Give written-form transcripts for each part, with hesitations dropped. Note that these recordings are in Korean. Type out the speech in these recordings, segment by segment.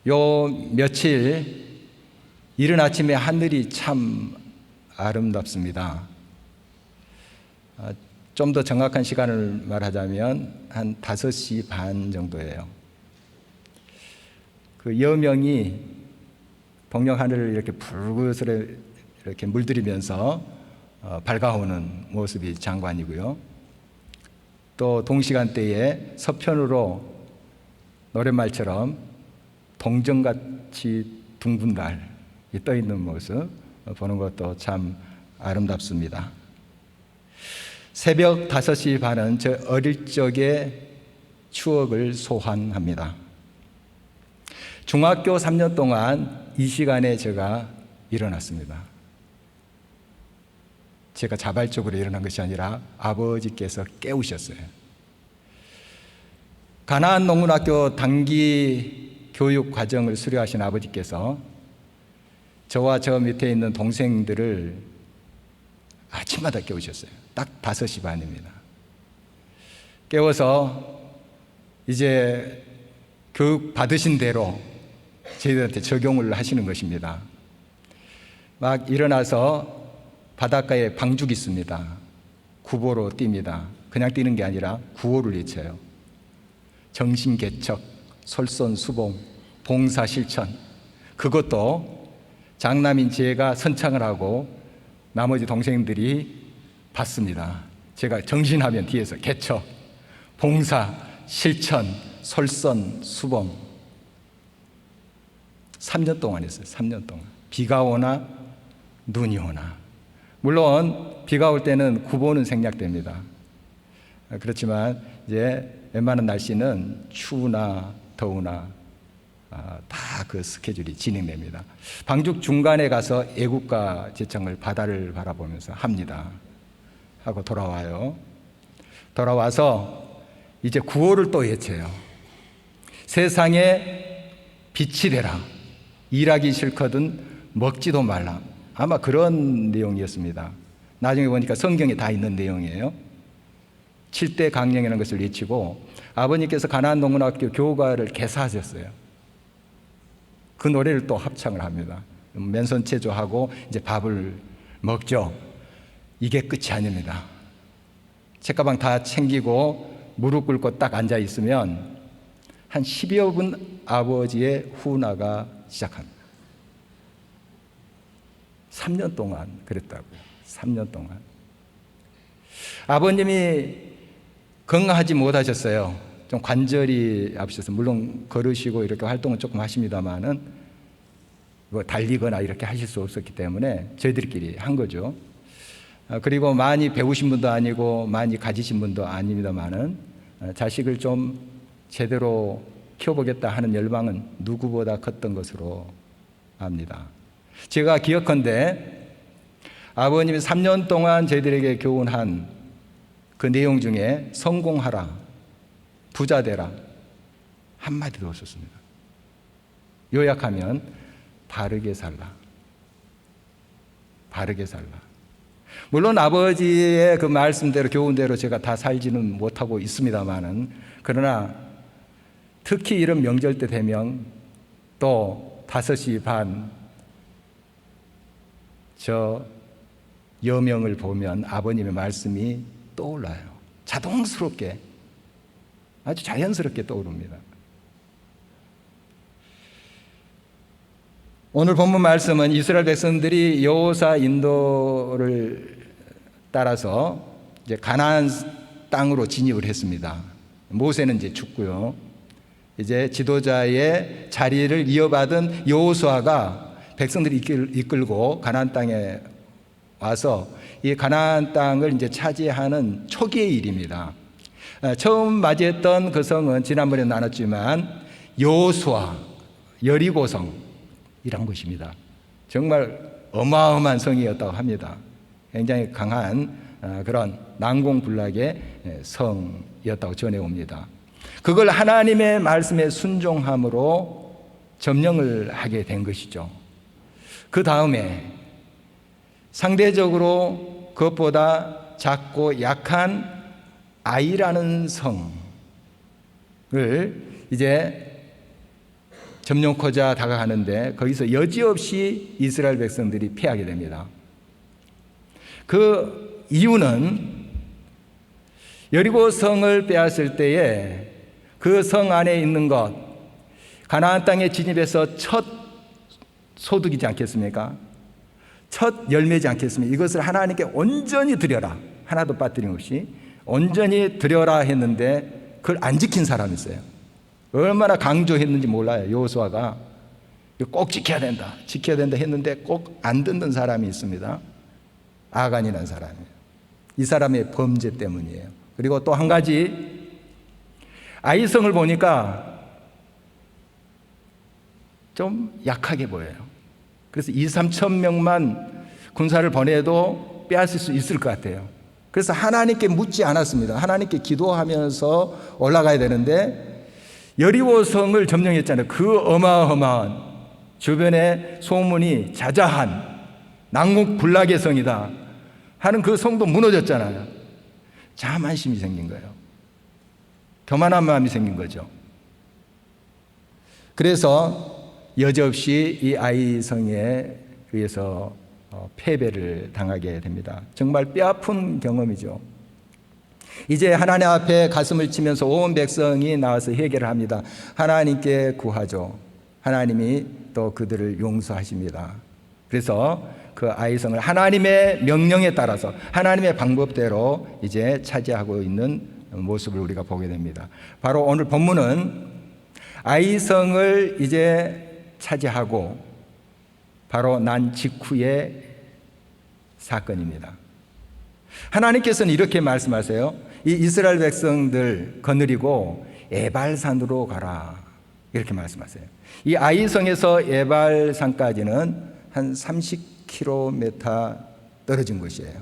요 며칠 이른 아침에 하늘이 참 아름답습니다. 좀 더 정확한 시간을 말하자면 한 5시 반 정도예요. 그 여명이 동양 하늘을 이렇게 붉으스레 이렇게 물들이면서 밝아오는 모습이 장관이고요. 또 동시간대에 서편으로 노랫말처럼 동정같이 둥근 달이 떠 있는 모습 보는 것도 참 아름답습니다. 새벽 5시 반은 저 어릴 적의 추억을 소환합니다. 중학교 3년 동안 이 시간에 제가 일어났습니다. 제가 자발적으로 일어난 것이 아니라 아버지께서 깨우셨어요. 가나안 농문학교 단기 교육 과정을 수료하신 아버지께서 저와 저 밑에 있는 동생들을 아침마다 깨우셨어요. 딱 5시 반입니다. 깨워서 이제 교육 받으신 대로 저희들한테 적용을 하시는 것입니다. 막 일어나서 바닷가에 방죽이 있습니다. 구보로 뜁니다. 그냥 뛰는 게 아니라 구호를 외쳐요. 정신개척, 솔선수범, 봉사실천. 그것도 장남인 제가 선창을 하고 나머지 동생들이 봤습니다. 제가 정신하면 뒤에서 개척, 봉사, 실천, 솔선수범 3년 동안 했어요. 3년 동안. 비가 오나 눈이 오나. 물론 비가 올 때는 구보는 생략됩니다. 그렇지만 이제 웬만한 날씨는 추우나 더우나 다 그 스케줄이 진행됩니다. 방죽 중간에 가서 애국가 제창을 바다를 바라보면서 합니다. 하고 돌아와요. 돌아와서 이제 구호를 또 외쳐요. 세상에 빛이 되라. 일하기 싫거든 먹지도 말라. 아마 그런 내용이었습니다. 나중에 보니까 성경에 다 있는 내용이에요. 7대 강령이라는 것을 외치고 아버님께서 가나안 농문학교 교과를 개사하셨어요. 그 노래를 또 합창을 합니다. 맨손체조하고 이제 밥을 먹죠. 이게 끝이 아닙니다. 책가방 다 챙기고 무릎 꿇고 딱 앉아 있으면 한 10여 분 아버지의 후나가 시작합니다. 3년 동안 그랬다고요. 3년 동안. 아버님이 건강하지 못하셨어요. 좀 관절이 아프셔서 물론 걸으시고 이렇게 활동은 조금 하십니다만은 뭐 달리거나 이렇게 하실 수 없었기 때문에 저희들끼리 한 거죠. 그리고 많이 배우신 분도 아니고 많이 가지신 분도 아닙니다만은 자식을 좀 제대로 키워보겠다 하는 열망은 누구보다 컸던 것으로 압니다. 제가 기억컨대 아버님이 3년 동안 저희들에게 교훈한 그 내용 중에 성공하라, 부자 되라 한마디도 없었습니다. 요약하면 바르게 살라. 바르게 살라. 물론 아버지의 그 말씀대로 교훈대로 제가 다 살지는 못하고 있습니다만은 그러나 특히 이런 명절 때 되면 또 5시 반 저 여명을 보면 아버님의 말씀이 떠올라요. 자동스럽게 아주 자연스럽게 떠오릅니다. 오늘 본문 말씀은 이스라엘 백성들이 여호사 인도를 따라서 이제 가나안 땅으로 진입을 했습니다. 모세는 이제 죽고요. 이제 지도자의 자리를 이어받은 여호수아가 백성들이 이끌고 가나안 땅에 와서 이 가나안 땅을 이제 차지하는 초기의 일입니다. 처음 맞이했던 그 성은 지난번에 나눴지만 여호수아 여리고성이란 것입니다. 정말 어마어마한 성이었다고 합니다. 굉장히 강한 그런 난공불락의 성이었다고 전해옵니다. 그걸 하나님의 말씀에 순종함으로 점령을 하게 된 것이죠. 그 다음에 상대적으로 그것보다 작고 약한 아이라는 성을 이제 점령코자 다가가는데 거기서 여지없이 이스라엘 백성들이 패하게 됩니다. 그 이유는 여리고 성을 빼앗을 때에 그 성 안에 있는 것, 가나안 땅에 진입해서 첫 소득이지 않겠습니까? 첫 열매지 않겠습니까? 이것을 하나님께 온전히 드려라. 하나도 빠뜨림 없이 온전히 드려라 했는데 그걸 안 지킨 사람이 있어요. 얼마나 강조했는지 몰라요. 여호수아가 꼭 지켜야 된다 했는데 꼭 안 듣는 사람이 있습니다. 아간이라는 사람이에요. 이 사람의 범죄 때문이에요. 그리고 또 한 가지, 아이성을 보니까 좀 약하게 보여요. 그래서 2-3천 명만 군사를 보내도 빼앗을 수 있을 것 같아요. 그래서 하나님께 묻지 않았습니다. 하나님께 기도하면서 올라가야 되는데 여리고 성을 점령했잖아요. 그 어마어마한 주변에 소문이 자자한 난국불락의 성이다 하는 그 성도 무너졌잖아요. 자만심이 생긴 거예요. 교만한 마음이 생긴 거죠. 그래서 여지없이 이 아이성에 의해서 패배를 당하게 됩니다. 정말 뼈아픈 경험이죠. 이제 하나님 앞에 가슴을 치면서 온 백성이 나와서 회개를 합니다. 하나님께 구하죠. 하나님이 또 그들을 용서하십니다. 그래서 그 아이성을 하나님의 명령에 따라서 하나님의 방법대로 이제 차지하고 있는 모습을 우리가 보게 됩니다. 바로 오늘 본문은 아이성을 이제 차지하고 바로 난 직후의 사건입니다. 하나님께서는 이렇게 말씀하세요. 이 이스라엘 백성들 거느리고 에발산으로 가라, 이렇게 말씀하세요. 이 아이성에서 에발산까지는 한 30km 떨어진 곳이에요.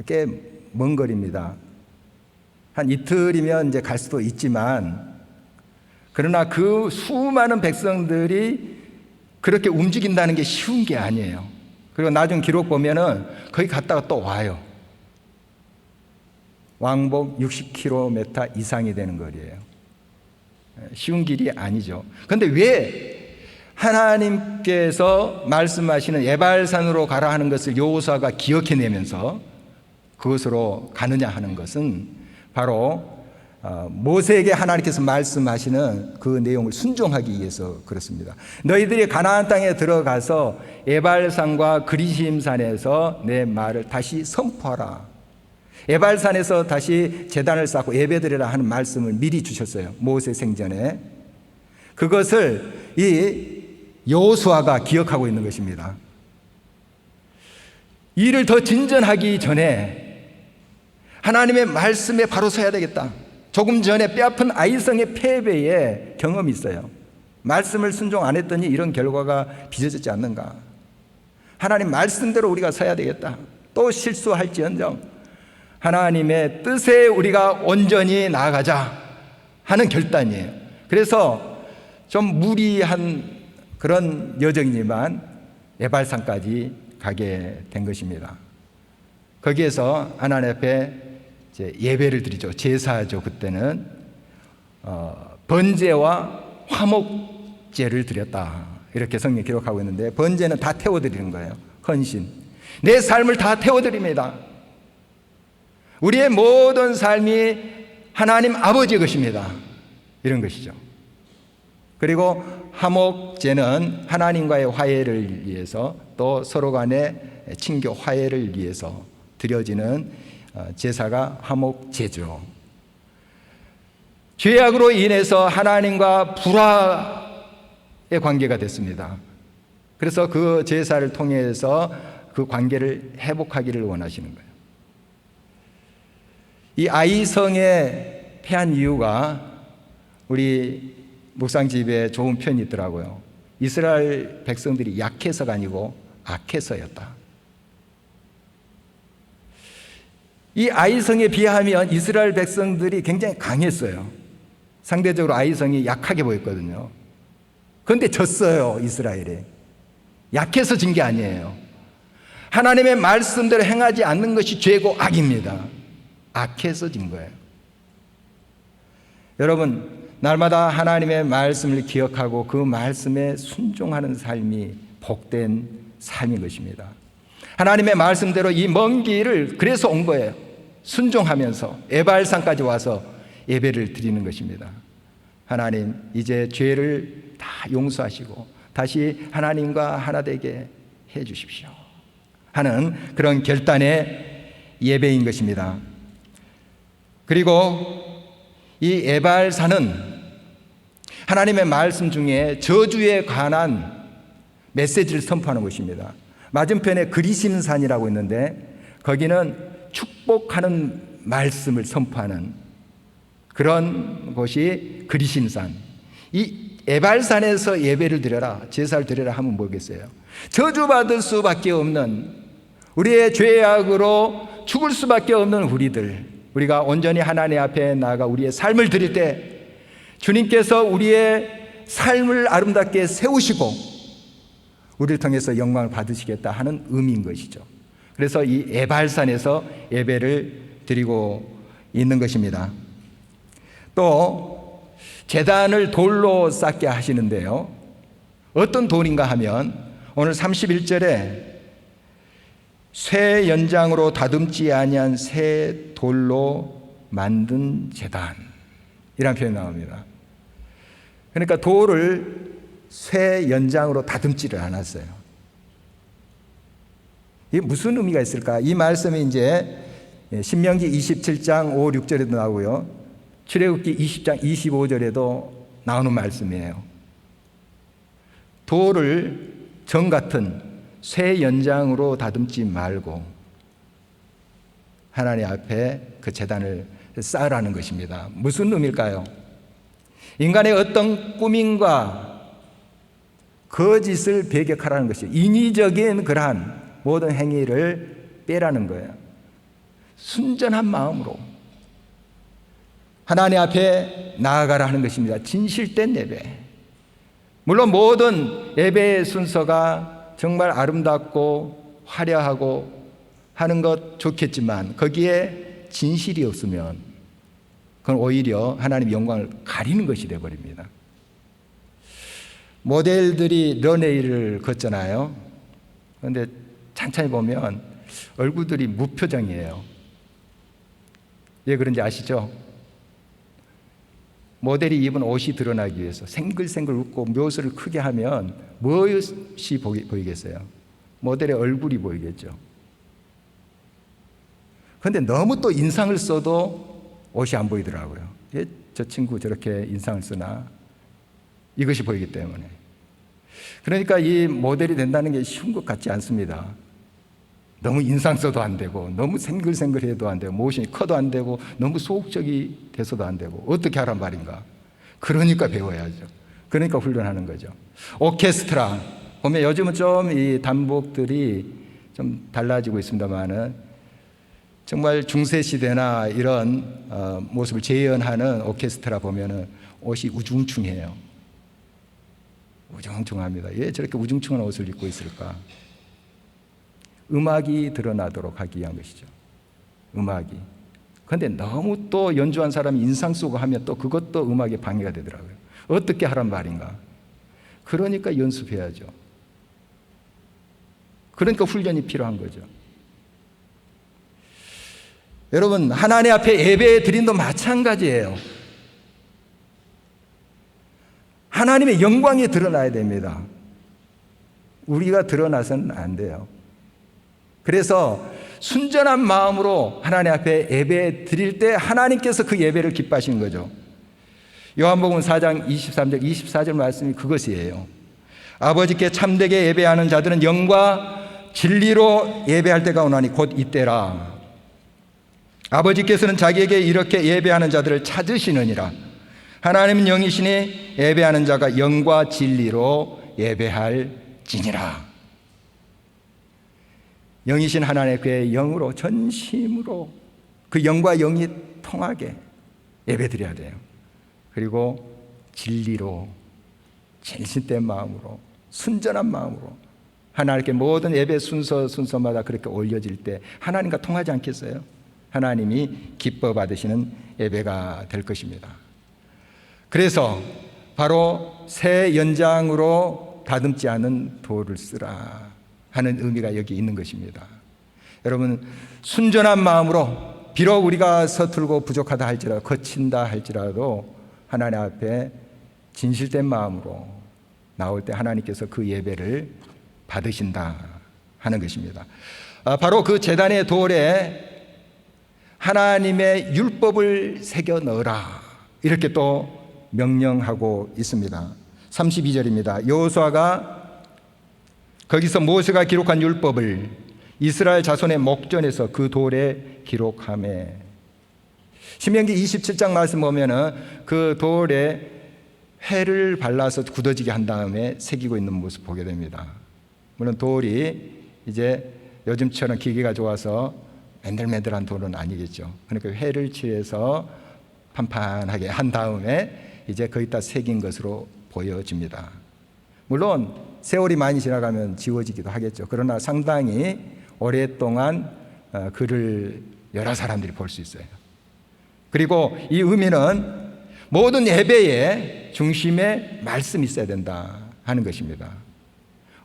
꽤 먼 거리입니다. 한 이틀이면 이제 갈 수도 있지만, 그러나 그 수많은 백성들이 그렇게 움직인다는 게 쉬운 게 아니에요. 그리고 나중 기록 보면은 거기 갔다가 또 와요. 왕복 60km 이상이 되는 거리예요. 쉬운 길이 아니죠. 그런데 왜 하나님께서 말씀하시는 에발산으로 가라 하는 것을 여호수아가 기억해내면서 그것으로 가느냐 하는 것은 바로 모세에게 하나님께서 말씀하시는 그 내용을 순종하기 위해서 그렇습니다. 너희들이 가나안 땅에 들어가서 에발산과 그리심산에서 내 말을 다시 선포하라. 에발산에서 다시 제단을 쌓고 예배드리라 하는 말씀을 미리 주셨어요. 모세 생전에. 그것을 이 여호수아가 기억하고 있는 것입니다. 일을 더 진전하기 전에 하나님의 말씀에 바로 서야 되겠다. 조금 전에 뼈아픈 아이성의 패배에 경험이 있어요. 말씀을 순종 안 했더니 이런 결과가 빚어졌지 않는가. 하나님 말씀대로 우리가 서야 되겠다. 또 실수할지언정 하나님의 뜻에 우리가 온전히 나아가자 하는 결단이에요. 그래서 좀 무리한 그런 여정이지만 에발산까지 가게 된 것입니다. 거기에서 하나님 앞에 이제 예배를 드리죠. 제사죠. 그때는 번제와 화목제를 드렸다, 이렇게 성경에 기록하고 있는데, 번제는 다 태워드리는 거예요. 헌신, 내 삶을 다 태워드립니다. 우리의 모든 삶이 하나님 아버지의 것입니다, 이런 것이죠. 그리고 화목제는 하나님과의 화해를 위해서, 또 서로 간의 친교 화해를 위해서 드려지는 제사가 화목제죠. 죄악으로 인해서 하나님과 불화의 관계가 됐습니다. 그래서 그 제사를 통해서 그 관계를 회복하기를 원하시는 거예요. 이 아이성에 패한 이유가 우리 묵상집에 좋은 표현이 있더라고요. 이스라엘 백성들이 약해서가 아니고 악해서였다. 이 아이성에 비하면 이스라엘 백성들이 굉장히 강했어요. 상대적으로 아이성이 약하게 보였거든요. 그런데 졌어요. 이스라엘이 약해서 진 게 아니에요. 하나님의 말씀대로 행하지 않는 것이 죄고 악입니다. 악해서 진 거예요. 여러분, 날마다 하나님의 말씀을 기억하고 그 말씀에 순종하는 삶이 복된 삶인 것입니다. 하나님의 말씀대로 이 먼 길을 그래서 온 거예요. 순종하면서 에발산까지 와서 예배를 드리는 것입니다. 하나님, 이제 죄를 다 용서하시고 다시 하나님과 하나 되게 해 주십시오 하는 그런 결단의 예배인 것입니다. 그리고 이 에발산은 하나님의 말씀 중에 저주에 관한 메시지를 선포하는 곳입니다. 맞은편에 그리심산이라고 있는데 거기는 축복하는 말씀을 선포하는 그런 곳이 그리심산. 이 에발산에서 예배를 드려라, 제사를 드려라 하면 뭐겠어요? 저주받을 수밖에 없는, 우리의 죄악으로 죽을 수밖에 없는 우리가 온전히 하나님 앞에 나아가 우리의 삶을 드릴 때 주님께서 우리의 삶을 아름답게 세우시고 우리를 통해서 영광을 받으시겠다 하는 의미인 것이죠. 그래서 이 에발산에서 예배를 드리고 있는 것입니다. 또 제단을 돌로 쌓게 하시는데요, 어떤 돌인가 하면 오늘 31절에 쇠 연장으로 다듬지 아니한 새 돌로 만든 제단이라는 표현이 나옵니다. 그러니까 돌을 쇠 연장으로 다듬지를 않았어요. 이게 무슨 의미가 있을까? 이 말씀이 이제 신명기 27장 5, 6절에도 나오고요, 출애굽기 20장 25절에도 나오는 말씀이에요. 돌을 정 같은 쇠 연장으로 다듬지 말고 하나님 앞에 그 제단을 쌓으라는 것입니다. 무슨 의미일까요? 인간의 어떤 꾸밈과 거짓을 배격하라는 것이에요. 인위적인 그러한 모든 행위를 빼라는 거예요. 순전한 마음으로 하나님 앞에 나아가라 하는 것입니다. 진실된 예배. 물론 모든 예배의 순서가 정말 아름답고 화려하고 하는 것 좋겠지만 거기에 진실이 없으면 그건 오히려 하나님의 영광을 가리는 것이 되어버립니다. 모델들이 런웨이를 걷잖아요. 그런데 찬찬히 보면 얼굴들이 무표정이에요. 왜 그런지 아시죠? 모델이 입은 옷이 드러나기 위해서 생글생글 웃고 묘수를 크게 하면 무엇이 보이겠어요? 모델의 얼굴이 보이겠죠. 그런데 너무 또 인상을 써도 옷이 안 보이더라고요. 왜 저 친구 저렇게 인상을 쓰나? 이것이 보이기 때문에. 그러니까 이 모델이 된다는 게 쉬운 것 같지 않습니다. 너무 인상 써도 안 되고, 너무 생글생글해도 안 되고, 모션이 커도 안 되고, 너무 소극적이 돼서도 안 되고, 어떻게 하란 말인가? 그러니까 배워야죠. 그러니까 훈련하는 거죠. 오케스트라 보면 요즘은 좀 이 단복들이 좀 달라지고 있습니다만은 정말 중세 시대나 이런 모습을 재현하는 오케스트라 보면은 옷이 우중충해요. 우중충합니다. 왜 저렇게 우중충한 옷을 입고 있을까? 음악이 드러나도록 하기 위한 것이죠. 음악이. 그런데 너무 또 연주한 사람이 인상 쓰고 하면 또 그것도 음악에 방해가 되더라고요. 어떻게 하란 말인가? 그러니까 연습해야죠. 그러니까 훈련이 필요한 거죠. 여러분, 하나님 앞에 예배 드림도 마찬가지예요. 하나님의 영광이 드러나야 됩니다. 우리가 드러나서는 안 돼요. 그래서 순전한 마음으로 하나님 앞에 예배 드릴 때 하나님께서 그 예배를 기뻐하시는 거죠. 요한복음 4장 23절 24절 말씀이 그것이에요. 아버지께 참되게 예배하는 자들은 영과 진리로 예배할 때가 오나니 곧 이때라. 아버지께서는 자기에게 이렇게 예배하는 자들을 찾으시느니라. 하나님은 영이시니 예배하는 자가 영과 진리로 예배할지니라. 영이신 하나님의 그의 영으로 전심으로 그 영과 영이 통하게 예배드려야 돼요. 그리고 진리로 진실된 마음으로 순전한 마음으로 하나님께 모든 예배 순서마다 그렇게 올려질 때 하나님과 통하지 않겠어요? 하나님이 기뻐 받으시는 예배가 될 것입니다. 그래서 바로 새 연장으로 다듬지 않은 돌을 쓰라 하는 의미가 여기 있는 것입니다. 여러분, 순전한 마음으로 비록 우리가 서툴고 부족하다 할지라도, 거친다 할지라도 하나님 앞에 진실된 마음으로 나올 때 하나님께서 그 예배를 받으신다 하는 것입니다. 바로 그 제단의 돌에 하나님의 율법을 새겨 넣으라 이렇게 또 명령하고 있습니다. 32절입니다. 여호수아가 거기서 모세가 기록한 율법을 이스라엘 자손의 목전에서 그 돌에 기록하매. 신명기 27장 말씀 보면은 그 돌에 회를 발라서 굳어지게 한 다음에 새기고 있는 모습 보게 됩니다. 물론 돌이 이제 요즘처럼 기계가 좋아서 맨들맨들한 돌은 아니겠죠. 그러니까 회를 칠해서 판판하게 한 다음에 이제 거기다 새긴 것으로 보여집니다. 물론 세월이 많이 지나가면 지워지기도 하겠죠. 그러나 상당히 오랫동안 글을 여러 사람들이 볼 수 있어요. 그리고 이 의미는 모든 예배의 중심에 말씀이 있어야 된다 하는 것입니다.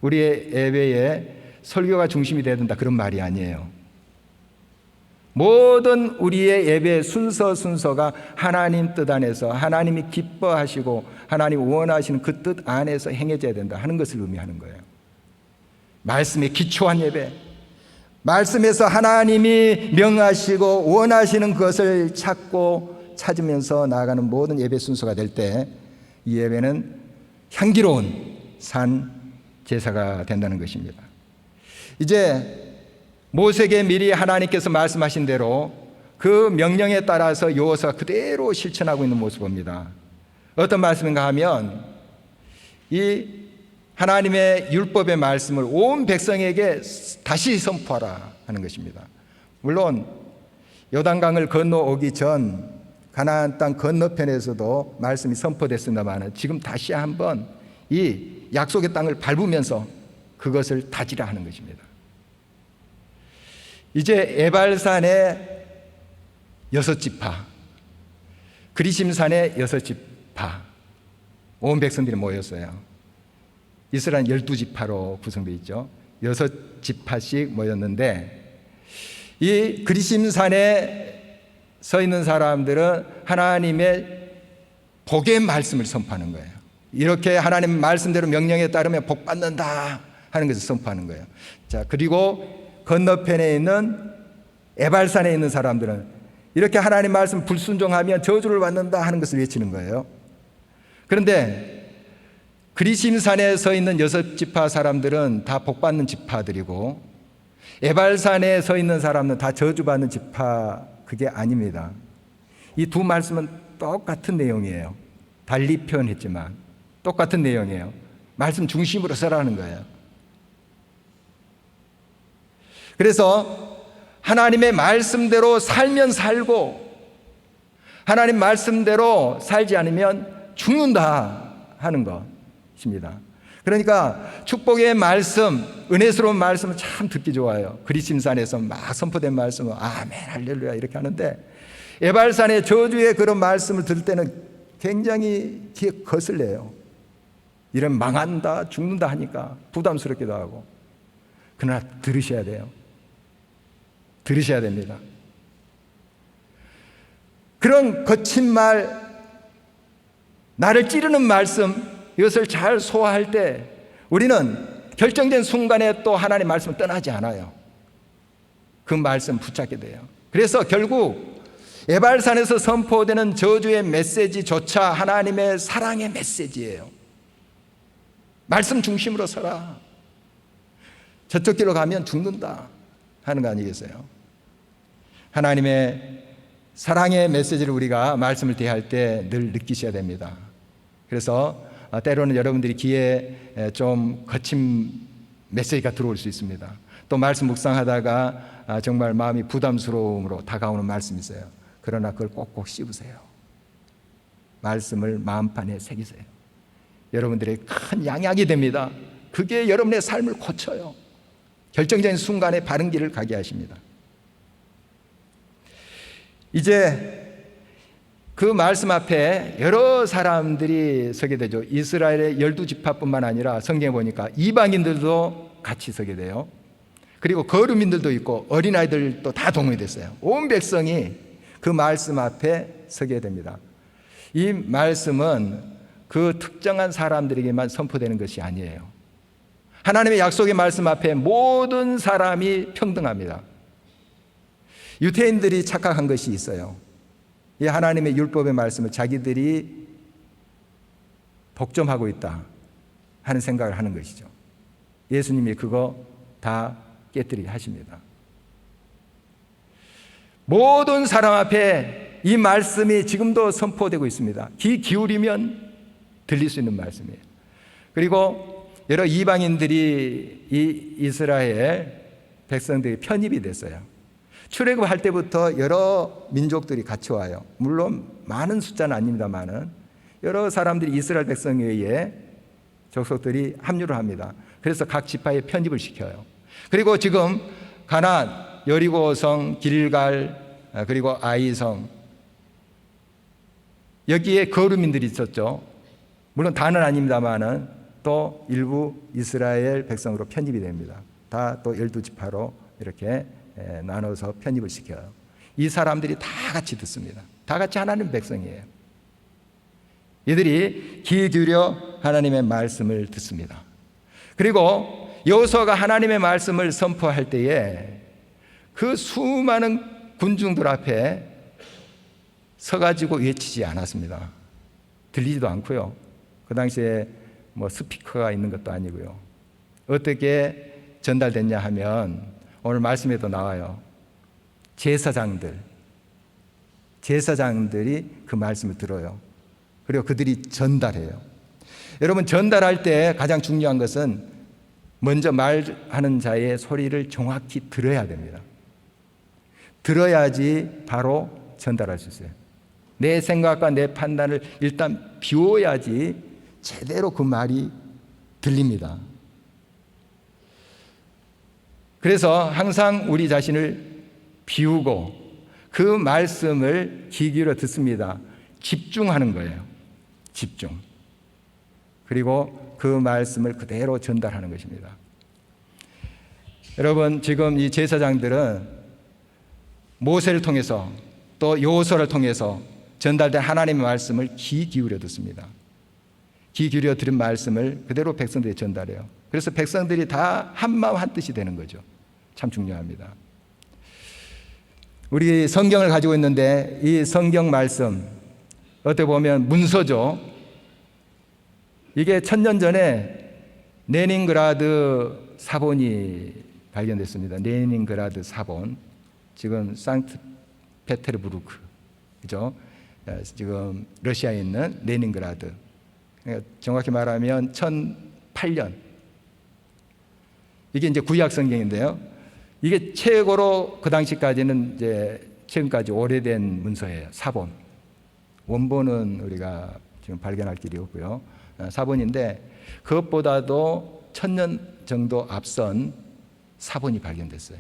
우리의 예배에 설교가 중심이 돼야 된다 그런 말이 아니에요. 모든 우리의 예배의 순서가 하나님 뜻 안에서 하나님이 기뻐하시고 하나님 원하시는 그 뜻 안에서 행해져야 된다 하는 것을 의미하는 거예요. 말씀에 기초한 예배, 말씀에서 하나님이 명하시고 원하시는 것을 찾으면서 나아가는 모든 예배 순서가 될 때 이 예배는 향기로운 산 제사가 된다는 것입니다. 이제 모세에게 미리 하나님께서 말씀하신 대로 그 명령에 따라서 여호수아가 그대로 실천하고 있는 모습을 봅니다. 어떤 말씀인가 하면 이 하나님의 율법의 말씀을 온 백성에게 다시 선포하라 하는 것입니다. 물론 요단강을 건너오기 전 가나안 땅 건너편에서도 말씀이 선포됐습니다만 지금 다시 한번 이 약속의 땅을 밟으면서 그것을 다지라 하는 것입니다. 이제 에발산의 6지파, 그리심산의 6지파, 온 백성들이 모였어요. 이스라엘 12지파로 구성되어 있죠. 6지파씩 모였는데 이 그리심산에 서 있는 사람들은 하나님의 복의 말씀을 선포하는 거예요. 이렇게 하나님 말씀대로 명령에 따르면 복 받는다 하는 것을 선포하는 거예요. 자, 그리고 건너편에 있는 에발산에 있는 사람들은 이렇게 하나님 말씀 불순종하면 저주를 받는다 하는 것을 외치는 거예요. 그런데 그리심산에 서 있는 6지파 사람들은 다 복받는 지파들이고 에발산에 서 있는 사람은 다 저주받는 지파, 그게 아닙니다. 이 두 말씀은 똑같은 내용이에요. 달리 표현했지만 똑같은 내용이에요. 말씀 중심으로 서라는 거예요. 그래서 하나님의 말씀대로 살면 살고 하나님 말씀대로 살지 않으면 죽는다 하는 것입니다. 그러니까 축복의 말씀, 은혜스러운 말씀은 참 듣기 좋아요. 그리심산에서 막 선포된 말씀은 아멘 할렐루야 이렇게 하는데 에발산의 저주의 그런 말씀을 들을 때는 굉장히 귀에 거슬려요. 이런 망한다 죽는다 하니까 부담스럽기도 하고. 그러나 들으셔야 돼요. 들으셔야 됩니다. 그런 거친 말, 나를 찌르는 말씀, 이것을 잘 소화할 때 우리는 결정된 순간에 또 하나님의 말씀을 떠나지 않아요. 그 말씀 붙잡게 돼요. 그래서 결국 에발산에서 선포되는 저주의 메시지조차 하나님의 사랑의 메시지예요. 말씀 중심으로 서라. 저쪽 길로 가면 죽는다 하는 거 아니겠어요? 하나님의 사랑의 메시지를 우리가 말씀을 대할 때 늘 느끼셔야 됩니다. 그래서 때로는 여러분들이 귀에 좀 거친 메시지가 들어올 수 있습니다. 또 말씀 묵상하다가 정말 마음이 부담스러움으로 다가오는 말씀이 있어요. 그러나 그걸 꼭꼭 씹으세요. 말씀을 마음판에 새기세요. 여러분들의 큰 양약이 됩니다. 그게 여러분의 삶을 고쳐요. 결정적인 순간에 바른 길을 가게 하십니다. 이제 그 말씀 앞에 여러 사람들이 서게 되죠. 이스라엘의 12지파뿐만 아니라 성경에 보니까 이방인들도 같이 서게 돼요. 그리고 거류민들도 있고 어린아이들도 다 동원이 됐어요. 온 백성이 그 말씀 앞에 서게 됩니다. 이 말씀은 그 특정한 사람들에게만 선포되는 것이 아니에요. 하나님의 약속의 말씀 앞에 모든 사람이 평등합니다. 유대인들이 착각한 것이 있어요. 이 하나님의 율법의 말씀을 자기들이 독점하고 있다 하는 생각을 하는 것이죠. 예수님이 그거 다 깨뜨리게 하십니다. 모든 사람 앞에 이 말씀이 지금도 선포되고 있습니다. 귀 기울이면 들릴 수 있는 말씀이에요. 그리고 여러 이방인들이 이 이스라엘 백성들이 편입이 됐어요. 출애굽할 때부터 여러 민족들이 같이 와요. 물론 많은 숫자는 아닙니다만은 여러 사람들이 이스라엘 백성에 의해 족속들이 합류를 합니다. 그래서 각 지파에 편입을 시켜요. 그리고 지금 가나안, 여리고성, 길갈, 그리고 아이성, 여기에 거류민들이 있었죠. 물론 다는 아닙니다만은 또 일부 이스라엘 백성으로 편입이 됩니다. 다 또 12지파로 이렇게 나눠서 편입을 시켜요. 이 사람들이 다 같이 듣습니다. 다 같이 하나님 백성이에요. 이들이 귀 기울여 하나님의 말씀을 듣습니다. 그리고 여호수아가 하나님의 말씀을 선포할 때에 그 수많은 군중들 앞에 서가지고 외치지 않았습니다. 들리지도 않고요. 그 당시에 뭐 스피커가 있는 것도 아니고요. 어떻게 전달됐냐 하면 오늘 말씀에도 나와요. 제사장들이 그 말씀을 들어요. 그리고 그들이 전달해요. 여러분, 전달할 때 가장 중요한 것은 먼저 말하는 자의 소리를 정확히 들어야 됩니다. 들어야지 바로 전달할 수 있어요. 내 생각과 내 판단을 일단 비워야지 제대로 그 말이 들립니다. 그래서 항상 우리 자신을 비우고 그 말씀을 귀 기울여 듣습니다. 집중하는 거예요. 집중. 그리고 그 말씀을 그대로 전달하는 것입니다. 여러분, 지금 이 제사장들은 모세를 통해서 또 여호수아를 통해서 전달된 하나님의 말씀을 귀 기울여 듣습니다. 귀 기울여 들은 말씀을 그대로 백성들이 전달해요. 그래서 백성들이 다 한마음 한뜻이 되는 거죠. 참 중요합니다. 우리 성경을 가지고 있는데 이 성경 말씀 어떻게 보면 문서죠. 이게 1000년 전에 레닌그라드 사본이 발견됐습니다. 레닌그라드 사본. 지금 상트페테르부르크, 그죠? 지금 러시아에 있는 레닌그라드. 정확히 말하면 1008년. 이게 이제 구약 성경인데요. 이게 최고로 그 당시까지는 이제 최근까지 오래된 문서예요. 사본. 원본은 우리가 지금 발견할 길이 없고요. 사본인데 그것보다도 1000년 정도 앞선 사본이 발견됐어요.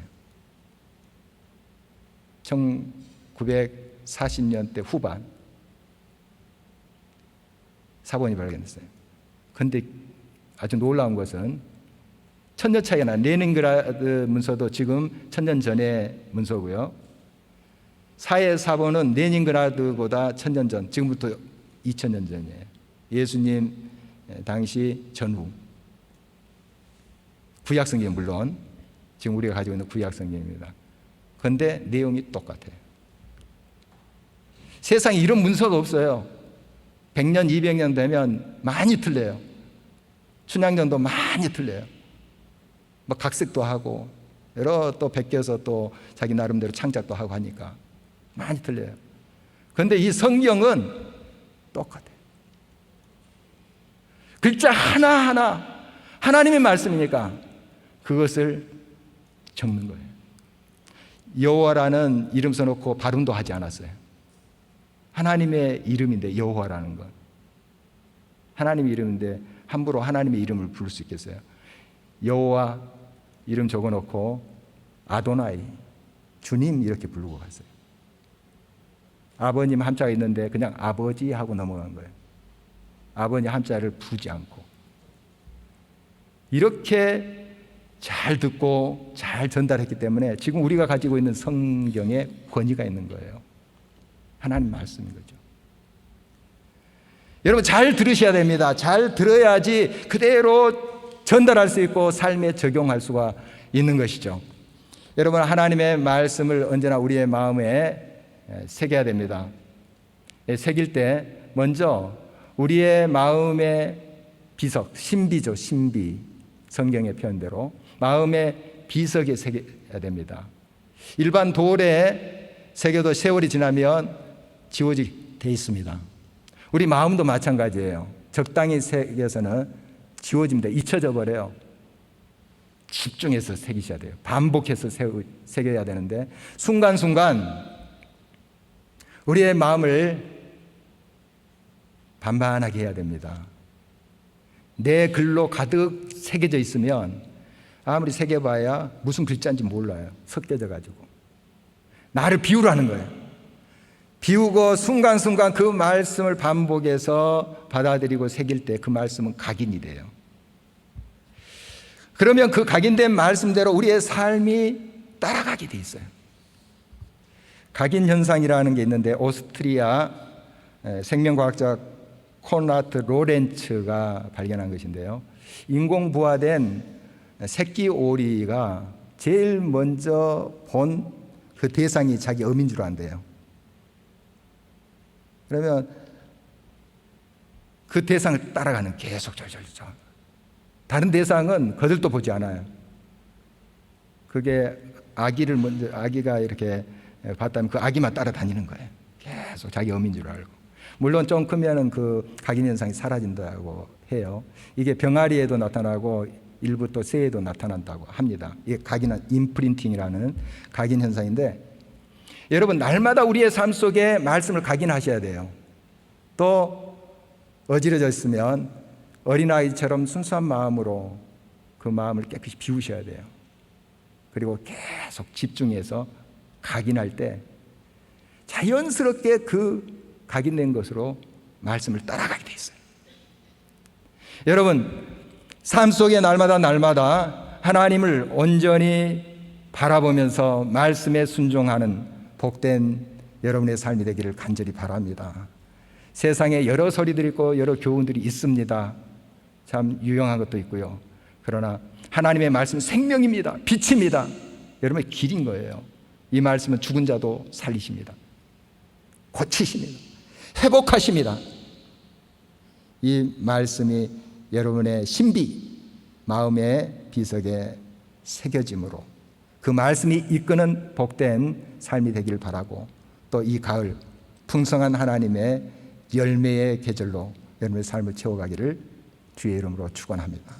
1940년대 후반 사본이 발견됐어요. 그런데 아주 놀라운 것은 1000년 차이가 난 레닌그라드 문서도 지금 1000년 전의 문서고요. 사해 사본은 레닌그라드보다 1000년 전, 지금부터 2000년 전이에요. 예수님 당시 전후. 구약 성경 물론 지금 우리가 가지고 있는 구약 성경입니다. 그런데 내용이 똑같아요. 세상에 이런 문서가 없어요. 100년, 200년 되면 많이 틀려요. 춘향전도 많이 틀려요. 뭐 각색도 하고 여러 또 베껴서 또 자기 나름대로 창작도 하고 하니까 많이 틀려요. 그런데 이 성경은 똑같아요. 글자 하나하나 하나님의 말씀이니까 그것을 적는 거예요. 여호와라는 이름 써놓고 발음도 하지 않았어요. 하나님의 이름인데 여호와라는 건 하나님의 이름인데 함부로 하나님의 이름을 부를 수 있겠어요? 여호와 이름 적어놓고 아도나이 주님 이렇게 부르고 갔어요. 아버님 한자가 있는데 그냥 아버지 하고 넘어간 거예요. 아버님 한자를 부지 않고. 이렇게 잘 듣고 잘 전달했기 때문에 지금 우리가 가지고 있는 성경에 권위가 있는 거예요. 하나님 말씀인 거죠. 여러분 잘 들으셔야 됩니다. 잘 들어야지 그대로 전달할 수 있고 삶에 적용할 수가 있는 것이죠. 여러분 하나님의 말씀을 언제나 우리의 마음에 새겨야 됩니다. 새길 때 먼저 우리의 마음의 비석, 신비죠. 신비. 성경의 표현대로 마음의 비석에 새겨야 됩니다. 일반 돌에 새겨도 세월이 지나면 지워지게 돼 있습니다. 우리 마음도 마찬가지예요. 적당히 새겨서는 지워집니다. 잊혀져 버려요. 집중해서 새기셔야 돼요. 반복해서 새겨야 되는데 순간순간 우리의 마음을 반반하게 해야 됩니다. 내 글로 가득 새겨져 있으면 아무리 새겨봐야 무슨 글자인지 몰라요. 섞여져 가지고. 나를 비우라는 거예요. 비우고 순간순간 그 말씀을 반복해서 받아들이고 새길 때 그 말씀은 각인이 돼요. 그러면 그 각인된 말씀대로 우리의 삶이 따라가게 돼 있어요. 각인 현상이라는 게 있는데 오스트리아 생명과학자 콘라드 로렌츠가 발견한 것인데요. 인공부화된 새끼 오리가 제일 먼저 본 그 대상이 자기 어미인 줄 안대요. 그러면 그 대상을 따라가는 계속 절절절. 다른 대상은 거들떠 보지 않아요. 그게 아기를 먼저 아기가 이렇게 봤다면 그 아기만 따라다니는 거예요. 계속 자기 어미인 줄 알고. 물론 좀 크면은 그 각인 현상이 사라진다고 해요. 이게 병아리에도 나타나고 일부 또 새에도 나타난다고 합니다. 이게 각인은 임프린팅이라는 각인 현상인데 여러분 날마다 우리의 삶 속에 말씀을 각인하셔야 돼요. 또 어지러져 있으면 어린아이처럼 순수한 마음으로 그 마음을 깨끗이 비우셔야 돼요. 그리고 계속 집중해서 각인할 때 자연스럽게 그 각인된 것으로 말씀을 따라가게 돼 있어요. 여러분 삶 속에 날마다 하나님을 온전히 바라보면서 말씀에 순종하는 복된 여러분의 삶이 되기를 간절히 바랍니다. 세상에 여러 소리들이 있고 여러 교훈들이 있습니다. 참 유용한 것도 있고요. 그러나 하나님의 말씀은 생명입니다. 빛입니다. 여러분의 길인 거예요. 이 말씀은 죽은 자도 살리십니다. 고치십니다. 회복하십니다. 이 말씀이 여러분의 신비, 마음의 비석에 새겨짐으로 그 말씀이 이끄는 복된 삶이 되길 바라고 또 이 가을 풍성한 하나님의 열매의 계절로 여러분의 삶을 채워가기를 주의 이름으로 축원합니다.